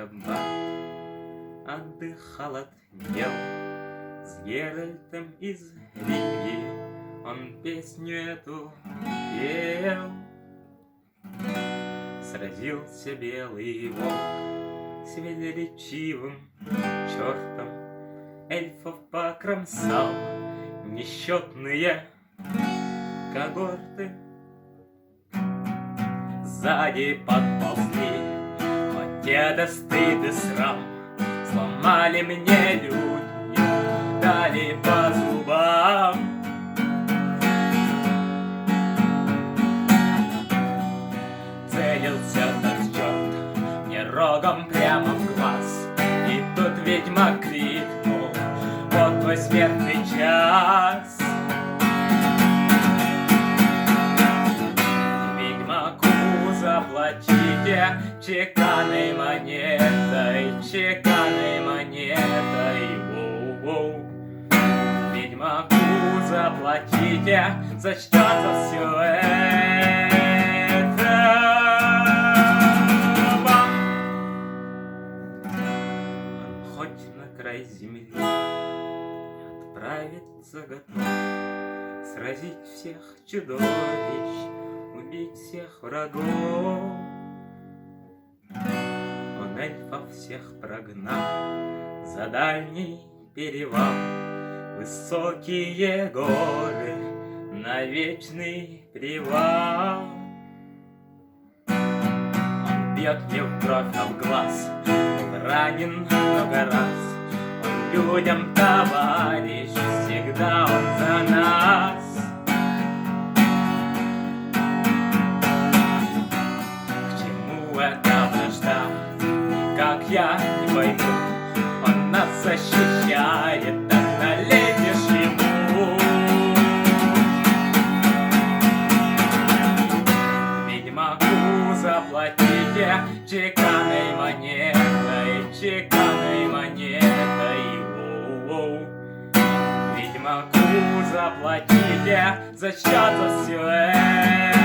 акробат отдыхал от дел с Геральтом из Ривии. Он песню эту пел. Сразился белый волк с велеречивым чертом, эльфов покромсал несчетные когорты. Сзади подползли, но деда стыд и срам сломали мне люди, дали по зубам. Целился тот черт мне рогом прямо в глаз, и тут ведьмак крикнул: вот твой смертный час. Ведьмаку заплатите чеканной монетой, чеканной монетой. Воу-воу. Ведьмаку заплатите, зачтется все это. Хоть на край земли отправиться готов, сразить всех чудовищ, убить всех врагов. Он эльфов всех прогнал за дальний перевал, высокие горы на вечный привал. Он бьет мне в бровь, а в глаз, был ранен много раз. Он людям товарищ, всегда он за нас. К чему эта вражда, как я не пойму. Он нас защищает, так налетишь ему. Ведьмаку заплатите чеканной монетой, чеканной монетой. Воу-воу. Ведьмаку заплатите, зачтется все это.